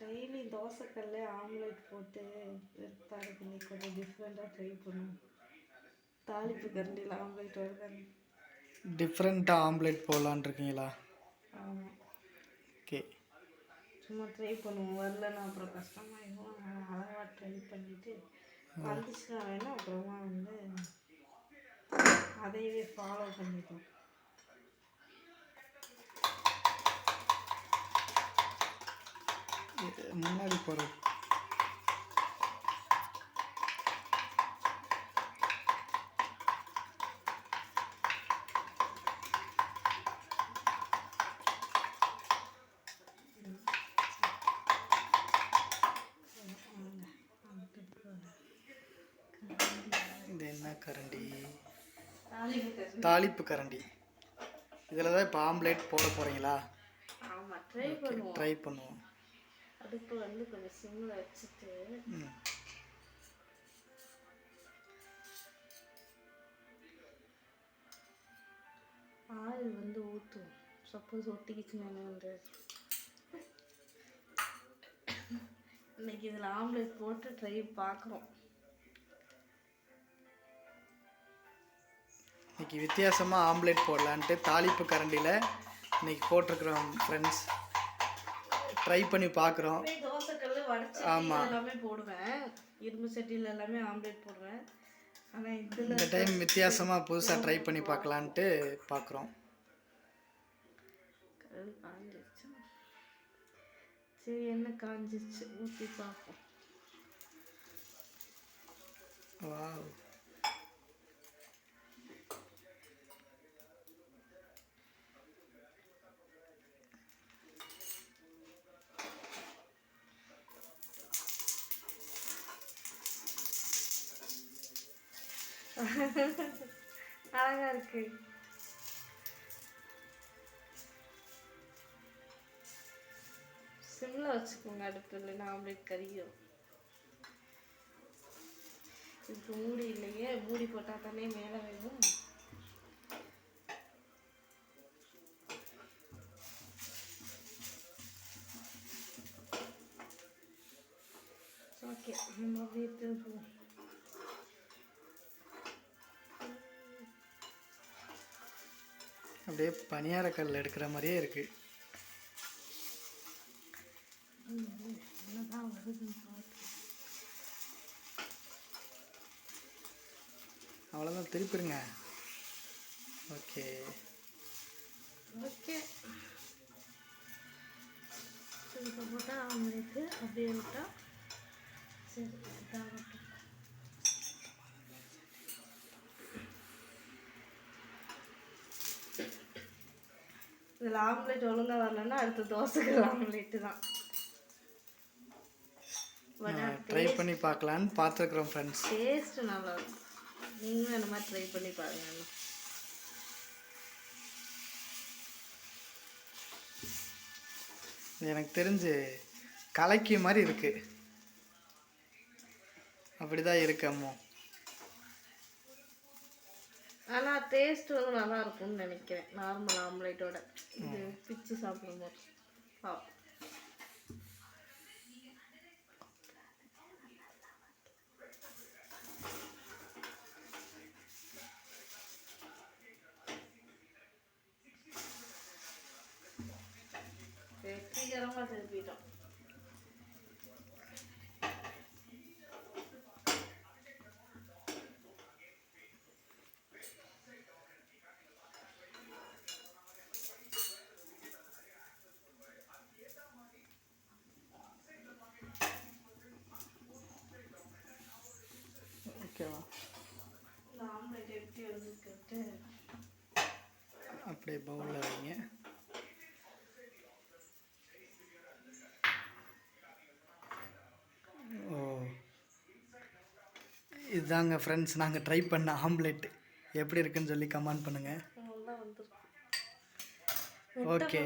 Daily தோசைக்கல்ல omelette போட்டு வெறுப்பாக இருக்கு. நீ கொஞ்சம் டிஃப்ரெண்ட்டாக ட்ரை பண்ணுவோம். தாளிப்பு கரண்டியில் ஆம்லேட் வருதாங்க. டிஃப்ரெண்ட்டாக ஆம்லேட் போடலான் இருக்கீங்களா? ஆமாம். ஓகே, சும்மா ட்ரை பண்ணுவோம். வரலன்னா அப்புறம் கஷ்டமாயிடும். அளவாக ட்ரை பண்ணிவிட்டு வந்துச்சுன்னா வேணால் அப்புறமா வந்து அதையவே ஃபாலோ பண்ணிப்போம். முன்னாடி போகிறது இது என்ன கரண்டி? தாளிப்பு கரண்டி. இதில் தான் இப்போ ஆம்லேட் போட போகிறீங்களா? ஆமாம், ட்ரை பண்ணுவோம். ட்ரை பண்ணுவோம். அடுப்பு வந்து கொஞ்சம் சிம்மில் வச்சுட்டு ஆயில் வந்து ஊற்றுவோம். சப்போஸ் ஒட்டிக்கிச்சுன்னா வந்து இன்னைக்கு இதில் ஆம்லேட் போட்டு ட்ரை பார்க்குறோம். இன்றைக்கி வித்தியாசமாக ஆம்லேட் போடலான்ட்டு தாளிப்பு கரண்டியில் இன்றைக்கி போட்டிருக்குறோம் ஃப்ரெண்ட்ஸ். ட்ரை பண்ணி பார்க்குறோம். தோசைக்கல் வடைச்சி எல்லாமே போடுவேன். இரும்பு சட்டியில் எல்லாமே ஆம்லேட் போடுவேன். ஆனால் இந்த டைம் வித்தியாசமாக புதுசாக ட்ரை பண்ணி பார்க்கலான்ட்டு பார்க்குறோம். காஞ்சிருச்சு. சரி, என்ன காஞ்சிருச்சு ஊற்றி பார்ப்போம். வாவ், அழகா இருக்கு. சிம்மில் வச்சுக்கோங்க அடுப்பு, இல்லைன்னா ஆம்லேட் கறியும். இதுக்கு மூடி இல்லையே, மூடி போட்டால் தானே மேலே வேகும். ஓகே, நம்ம அப்படியே திரும்புவோம். அப்படியே பனியாரக்கல் எடுக்கிற மாதிரியே இருக்குது. என்னதான் வருதுன்னு பார்த்து அவ்வளோதான், திருப்பிடுங்க. ஓகே ஓகே, திருப்ப போட்டால் ஆம்லேட்டு அப்படியே விட்டால் சரி இதாகட்டும். இதில் ஆம்லேட் ஒழுங்காக வரலன்னா அடுத்த தோசைகள் ஆம்லேட்டு தான். ட்ரை பண்ணி பார்க்கலான்னு பார்த்துருக்குறோம் ஃப்ரெண்ட்ஸ். டேஸ்ட்டு நல்லா இருக்கும். நீங்களும் இந்த மாதிரி ட்ரை பண்ணி பாருங்க. எனக்கு தெரிஞ்சு கலக்கி மாதிரி இருக்கு. அப்படிதான் இருக்கு அம்மோ. ஆனால் டேஸ்ட் வந்து நல்லா இருக்கும்னு நினைக்கிறேன். நார்மல் ஆம்லேட்டோட இது பிச்சு சாப்பிடும்போது பார்ப்போம். வெற்றிகரமாக திருப்பிட்டோம். ஓகேவா? இந்த ஆம்லேட் எப்படி வந்துட்டு அப்படியே பவுலில் வைங்க. ஓ, இதுதாங்க ஃப்ரெண்ட்ஸ் நாங்கள் ட்ரை பண்ண ஆம்லேட். எப்படி இருக்குன்னு சொல்லி கமெண்ட் பண்ணுங்கள். ஓகே,